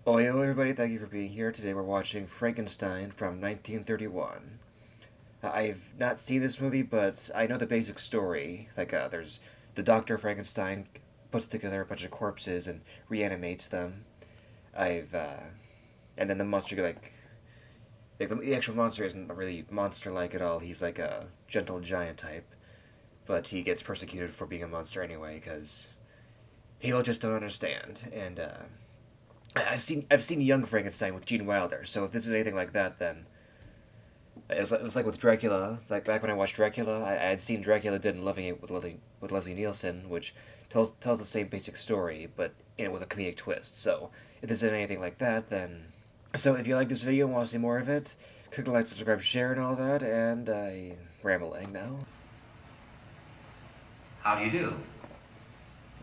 Oh, hello everybody, thank you for being here. Today we're watching Frankenstein from 1931. I've not seen this movie, but I know the basic story. There's the Dr. Frankenstein puts together a bunch of corpses and reanimates them. I've, and then the monster, the actual monster isn't really monster-like at all. He's like a gentle giant type, but he gets persecuted for being a monster anyway, because people just don't understand. And, I've seen Young Frankenstein with Gene Wilder. So if this is anything like that, then it's like with Dracula. Like back when I watched Dracula, I had seen Dracula Dead and Loving It with Leslie Nielsen, which tells the same basic story, but with a comedic twist. So if this is anything like that, then if you like this video and want to see more of it, click the like, subscribe, share, and all that. And I rambling now. How do you do?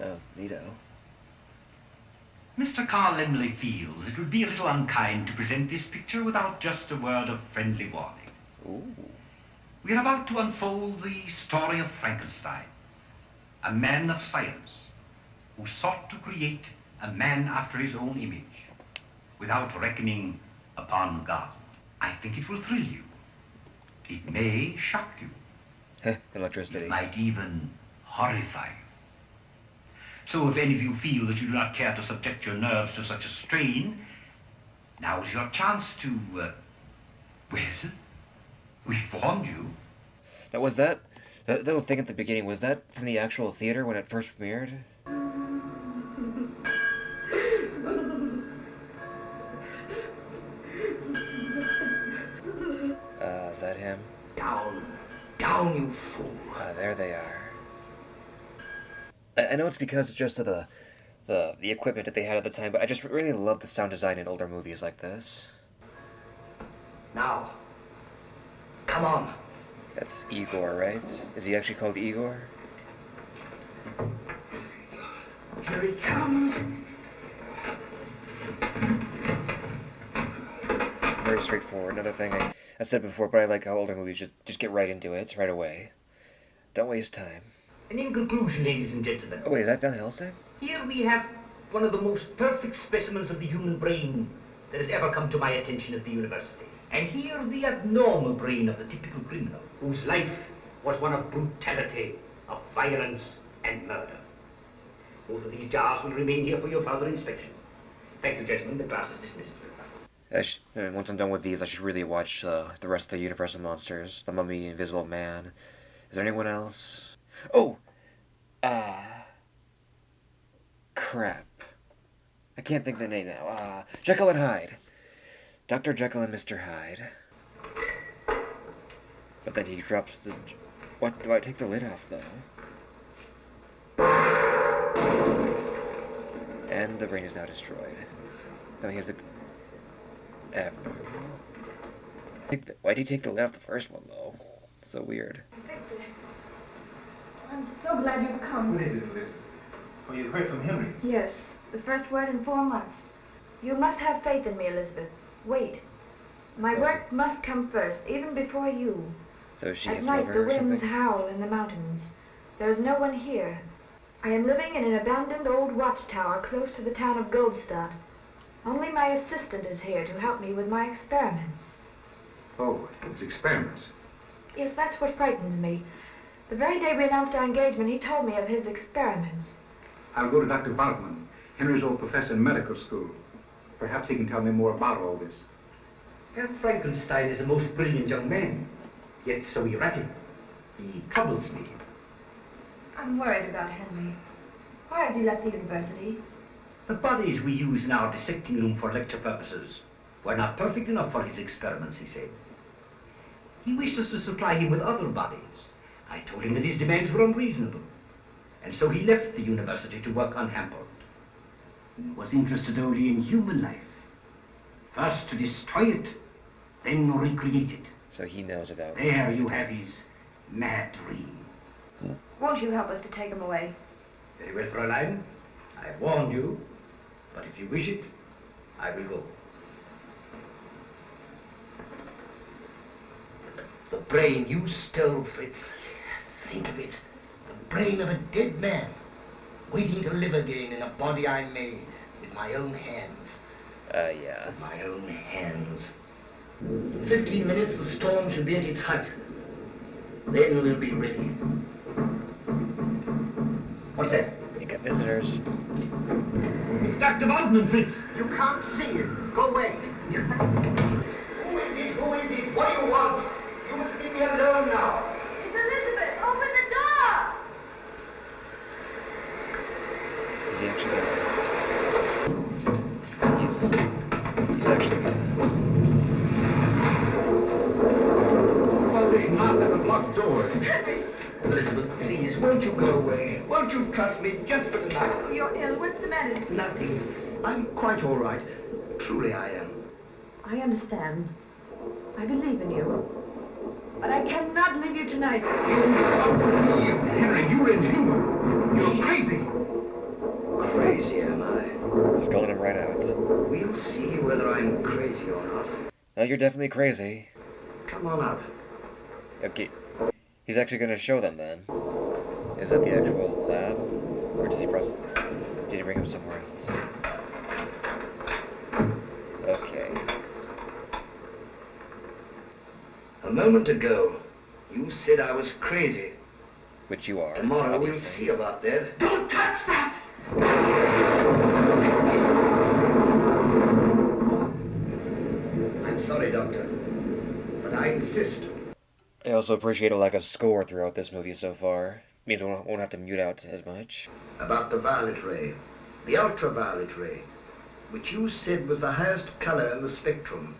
Oh, neato. Mr. Carl Lemley feels it would be a little unkind to present this picture without just a word of friendly warning. Ooh. We are about to unfold the story of Frankenstein, a man of science who sought to create a man after his own image without reckoning upon God. I think it will thrill you. It may shock you. Electricity. It might even horrify you. So if any of you feel that you do not care to subject your nerves to such a strain, now is your chance to, well, we've warned you. Now, was that little thing at the beginning, was that from the actual theater when it first premiered? Is that him? Down, down, you fool. There they are. I know it's because just of the equipment that they had at the time, but I just really love the sound design in older movies like this. Now, come on. That's Igor, right? Is he actually called Igor? Here he comes. Very straightforward. Another thing I said before, but I like how older movies just get right into it right away. Don't waste time. And in conclusion, ladies and gentlemen, Oh wait, is that Van Helsing? here we have one of the most perfect specimens of the human brain that has ever come to my attention at the university. And here the abnormal brain of the typical criminal, whose life was one of brutality, of violence and murder. Both of these jars will remain here for your further inspection. Thank you, gentlemen. The class is dismissed. Once I'm done with these, I should really watch the rest of the Universal Monsters. The Mummy, Invisible Man. Is there anyone else? Oh! Crap. I can't think of the name now. Jekyll and Hyde. Dr. Jekyll and Mr. Hyde. But then he drops the... What? Do I take the lid off, though? And the brain is now destroyed. So he has a... abnormal. Why did he take the lid off the first one, though? So weird. Victor, I'm so glad you've come. What is it, Liz? Oh, you've heard from Henry? Yes, the first word in 4 months. You must have faith in me, Elizabeth. Wait. My work must come first, even before you. So she At has night, liver the or winds something? howl in the mountains. There is no one here. I am living in an abandoned old watchtower close to the town of Goldstadt. Only my assistant is here to help me with my experiments. Oh, it's experiments. Yes, that's what frightens me. The very day we announced our engagement, he told me of his experiments. I'll go to Dr. Bartman, Henry's old professor in medical school. Perhaps he can tell me more about all this. Herr Frankenstein is a most brilliant young man, yet so erratic. He troubles me. I'm worried about Henry. Why has he left the university? The bodies we use in our dissecting room for lecture purposes were not perfect enough for his experiments, he said. He wished us to supply him with other bodies. I told him that his demands were unreasonable, and so he left the university to work unhampered. He was interested only in human life. First to destroy it, then recreate it. So he knows about... There you have his mad dream. Won't you help us to take him away? Very well, Fräulein. I warned you, but if you wish it, I will go. The brain you stole, Fritz. Think of it. The brain of a dead man, waiting to live again in a body I made with my own hands. Yeah. With my own hands. In 15 minutes, the storm should be at its height. Then we'll be ready. What's that? You got visitors. It's Dr. Waldman, Fritz. You can't see him. Go away. Who is it? Who is it? What do you want? You must leave me alone now. It's Elizabeth! Open the door! Is he actually gonna... He's actually gonna... Well, this knock has a blocked door. Elizabeth, please, won't you go away? Won't you trust me just for tonight? Oh, you're ill. What's the matter? Nothing. I'm quite all right. Truly I am. I understand. I believe in you. But I cannot leave you tonight. You don't believe. Henry, you're inhuman. You're crazy. Crazy, am I? Just calling him right out. We'll see whether I'm crazy or not. No, you're definitely crazy. Come on up. Okay. He's actually gonna show them then. Is that the actual lab? Or did he bring him somewhere else? Okay. A moment ago, you said I was crazy. Which you are, Tomorrow obviously. we'll see about that. Don't touch that! I'm sorry, Doctor, but I insist. I also appreciate a lack of score throughout this movie so far. Means we won't have to mute out as much. About the violet ray, the ultraviolet ray, which you said was the highest color in the spectrum.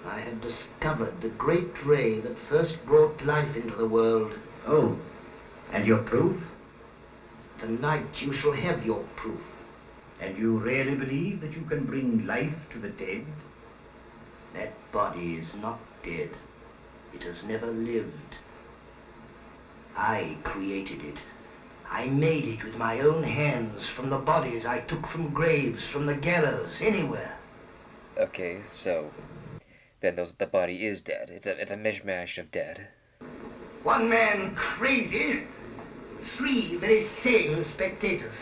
I have discovered the great ray that first brought life into the world. Oh, and your proof? Tonight you shall have your proof. And you really believe that you can bring life to the dead? That body is not dead. It has never lived. I created it. I made it with my own hands from the bodies I took from graves, from the gallows, anywhere. Okay, so then the body is dead. It's a mishmash of dead. One man crazy, three very sane spectators.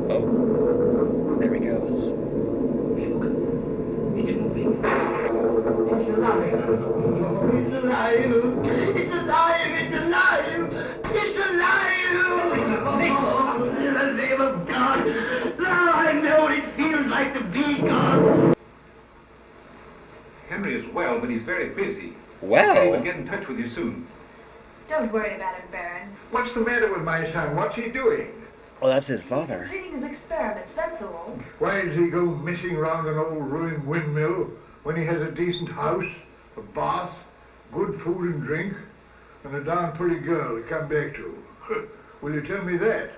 Oh, there he goes. It's moving. It's alive. Oh, it's alive. It's alive. It's alive. It's alive. Oh, in the name of God. Now I know what it feels like to be God. Henry is well, but he's very busy. Wow. He will get in touch with you soon. Don't worry about him, Baron. What's the matter with my son? What's he doing? Oh, that's his father. Completing his experiments, that's all. Why does he go missing round an old ruined windmill when he has a decent house, a bath, good food and drink, and a darn pretty girl to come back to? Will you tell me that?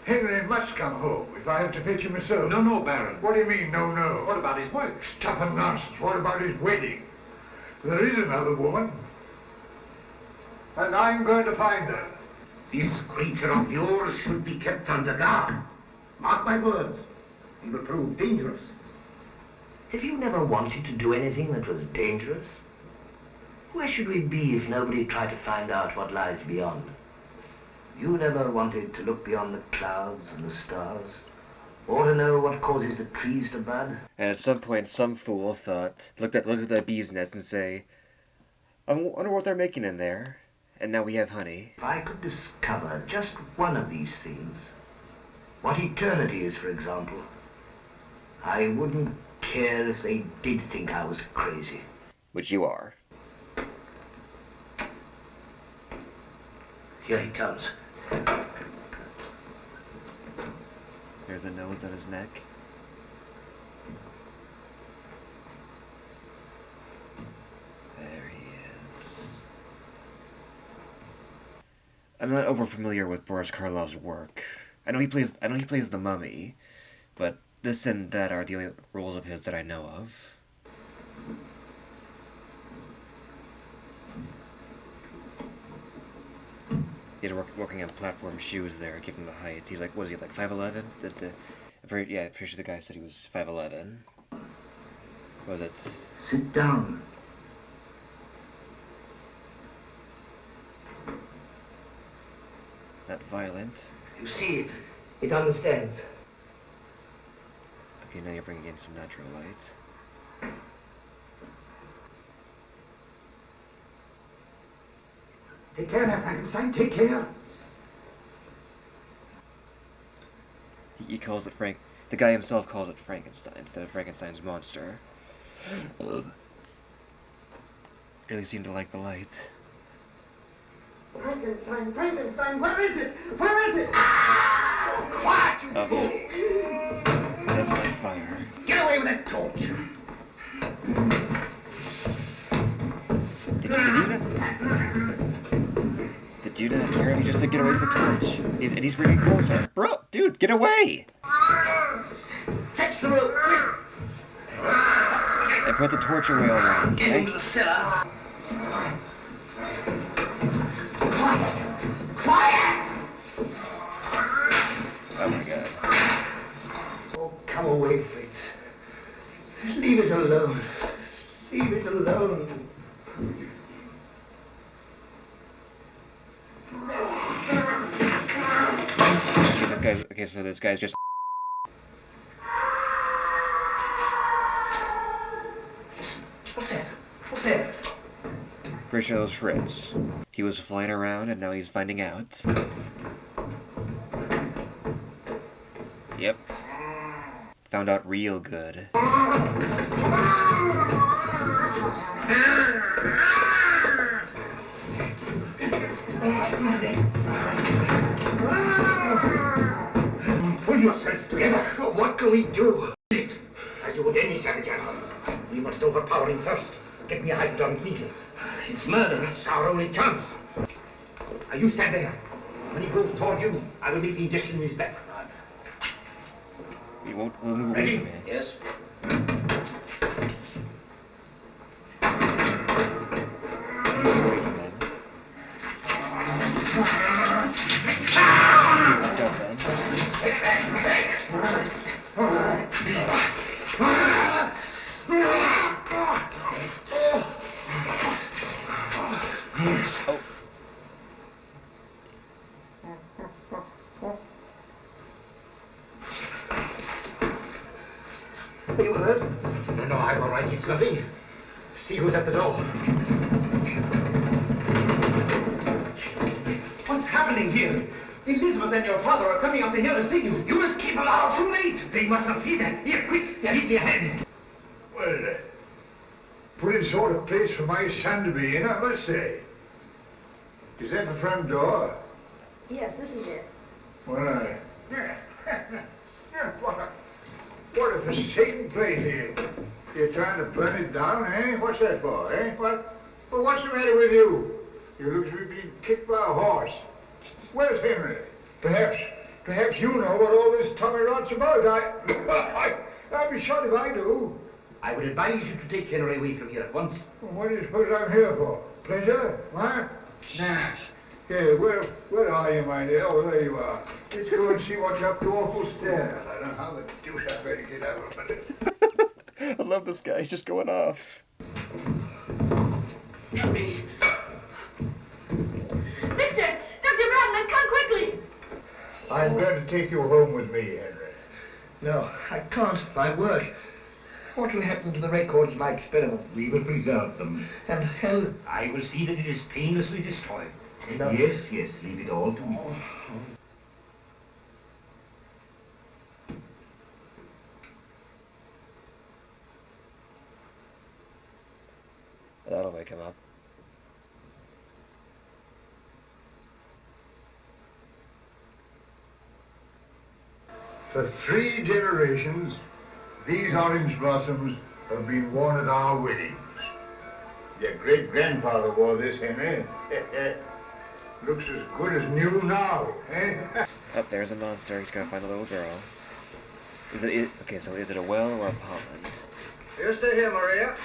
Henry must come home if I have to fetch him myself. No, Baron. What do you mean, no, no? What about his wife? Stuff and nonsense. What about his wedding? There is another woman. And I'm going to find her. This creature of yours should be kept under guard. Mark my words. He will prove dangerous. Have you never wanted to do anything that was dangerous? Where should we be if nobody tried to find out what lies beyond? You never wanted to look beyond the clouds and the stars, or to know what causes the trees to bud? And at some point, some fool looked at that bee's nest and say, I wonder what they're making in there. And now we have honey. If I could discover just one of these things, what eternity is, for example, I wouldn't care if they did think I was crazy. Which you are. Here he comes. There's a nose on his neck. There he is. I'm not over familiar with Boris Karloff's work. I know he plays the Mummy, but this and that are the only roles of his that I know of. He's working on platform shoes there, give him the height. He's like, what is he, like 5'11"? Yeah, pretty sure the guy said he was 5'11". Was it? Sit down. Not violent. You see, it understands. Okay, now you're bringing in some natural light. Take care now, Frankenstein, take care. He calls it The guy himself calls it Frankenstein instead of Frankenstein's monster. Really seem to like the light. Frankenstein, Frankenstein, where is it? Where is it? Quiet, you fool! Doesn't like fire. Get away with that torch. Did you not hear him? He just said get away with the torch. And he's bringing closer. Bro, dude, get away! Catch the rope, quick. And put the torch away already. Get into the cellar. Quiet! Oh my god. Oh, come away, Fritz. Leave it alone. Leave it alone. Okay, so this guy's just... What's that? What's that? Pretty sure it was Fritz. He was flying around and now he's finding out. Yep. Found out real good. Pull yourselves together. What can we do? As you would any savage animal. We must overpower him first. Get me a hypodermic needle. It's murder. It's our only chance. Now you stand there. When he goes toward you, I will make the injection in his back. We'll move away from him. Yes. Move away from him. Get worked up then. Oh. Are you hurt? No, I'm all right. It's nothing. See who's at the door. What's happening here? Elizabeth and your father are coming up the hill to see you. You must keep alive. Too late. They must not see that. Here, quick. Leave me ahead. Well, pretty sort of place for my son to be in, I must say. Is that the front door? Yes, this is it. Well, what is taking place here? You're trying to burn it down, eh? What's that for, eh? Well, what's the matter with you? You look as if you've been kicked by a horse. Where's Henry? Perhaps you know what all this tummy rot's about. I'd be shot if I do. I would advise you to take Henry away from here at once. Well, what do you suppose I'm here for? Pleasure? What? Nah. Yeah, where are you, my dear? Oh, there you are. Let's go and see what's up the awful stairs. I don't know how the deuce I better get out of it. I love this guy. He's just going off. Help me. Victor! Dr. Bradley, come quickly! I'm going to take you home with me, Henry. No, I can't. My work. What will happen to the records of my experiment? We will preserve them. And hell, I will see that it is painlessly destroyed. No. Yes, leave it all to me. That'll wake him up. For 3 generations, these orange blossoms have been worn at our weddings. Your great-grandfather wore this, Henry. Looks as good as new now, eh? Oh, there's a monster. He's gotta find a little girl. Okay, so is it a well or a pond? You stay here, Maria.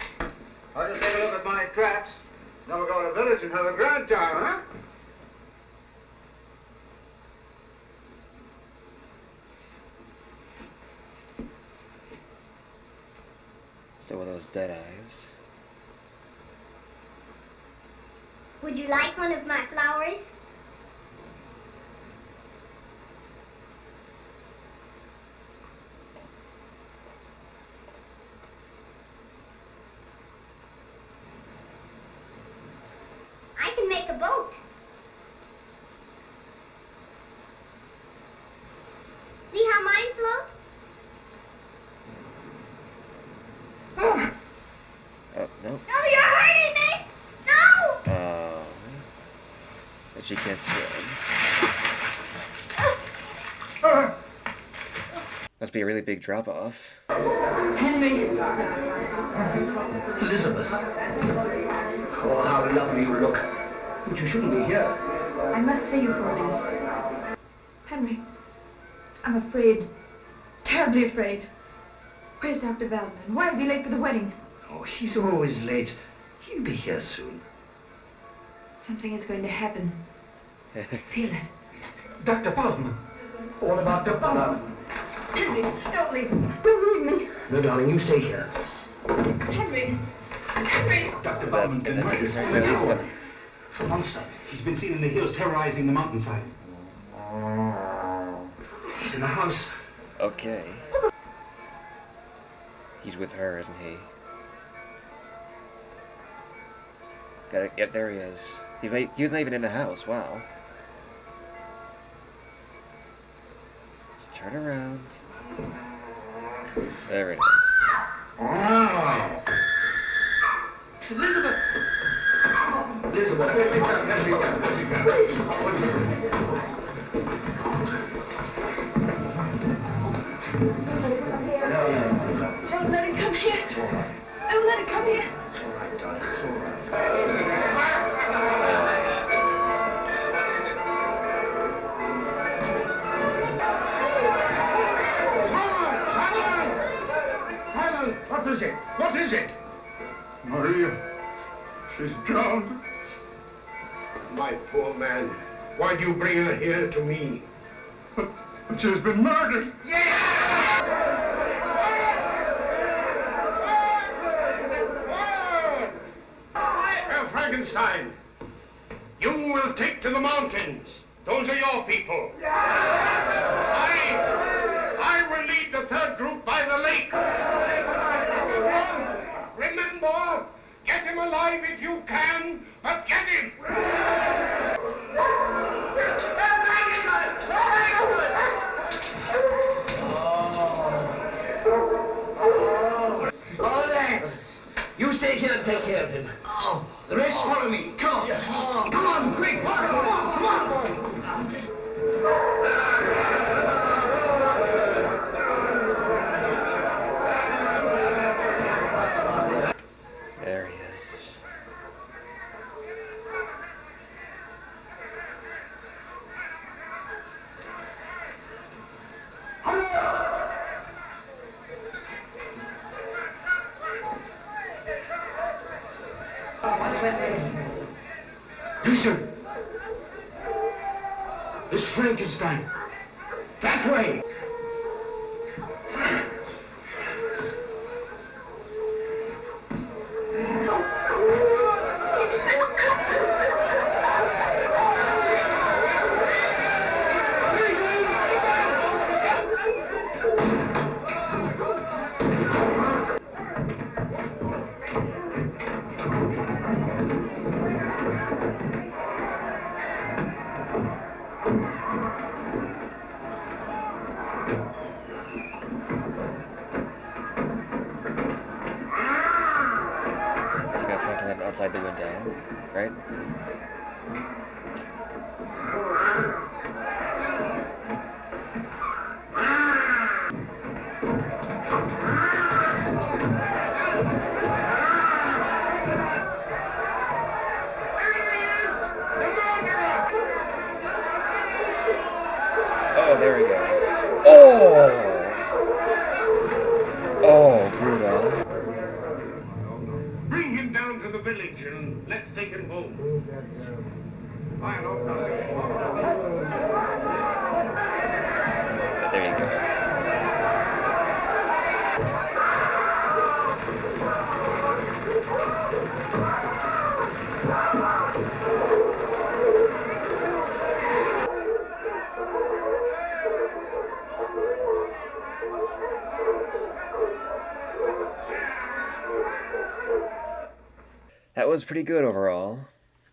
I'll just take a look at my traps. Then we'll go to the village and have a grand time, huh? Still with those dead eyes. Would you like one of my flowers? I can make a boat. See how mine floats? Oh, no. No, you're hurting me! No! But she can't swim. Must be a really big drop-off. Henry! Elizabeth! Oh, how lovely you look. But you shouldn't be here. I must see you for a minute. Henry, I'm afraid. Terribly afraid. Where's Dr. Veldman? Why is he late for the wedding? Oh, he's always late. He'll be here soon. Something is going to happen. Feel it. Dr. Bosman. What about Dr. Bosman? Henry, don't leave him. Don't leave me. No, darling, you stay here. Henry! Henry! Dr. Is that necessary? At least, A monster. He's been seen in the hills terrorizing the mountainside. He's in the house. okay. He's with her, isn't he? Got it. Yep, there he is. He was not even in the house. Wow. Just turn around. There it is. Wow. Elizabeth! Elizabeth, let me come, let me come, let me come. No. Don't let him come here. It's all right. Don't let him come here. It's all right, darling. It's all right. What is it? What is it? Maria, she's drowned. My poor man, why do you bring her here to me? But she has been murdered. Herr Frankenstein, you will take to the mountains. Those are your people. I will lead the third group by the lake. Remember, get him alive if you can, but get him. All right. You stay here and take care of him. Oh. The rest follow me. Come on. Oh. Come on, quick. Come on, come on. There he is. Listen. It's Frankenstein. That way. She's gonna talk to him outside the window, right? Oh, there he goes. Oh! Oh, brutal. Bring him down to the village and let's take him home. I don't know. There you go. was pretty good overall.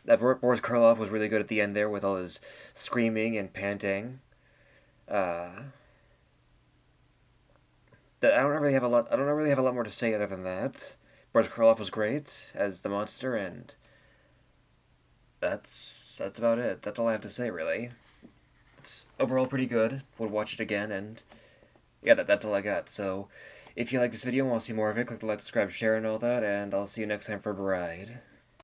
That Boris Karloff was really good at the end there with all his screaming and panting. Uh, that I don't really have a lot. I don't really have a lot more to say other than that. Boris Karloff was great as the monster, and that's about it. That's all I have to say, really. It's overall pretty good. Would watch it again, and yeah, that's all I got. So, if you like this video and want to see more of it, click the like, subscribe, share, and all that, and I'll see you next time for Bride.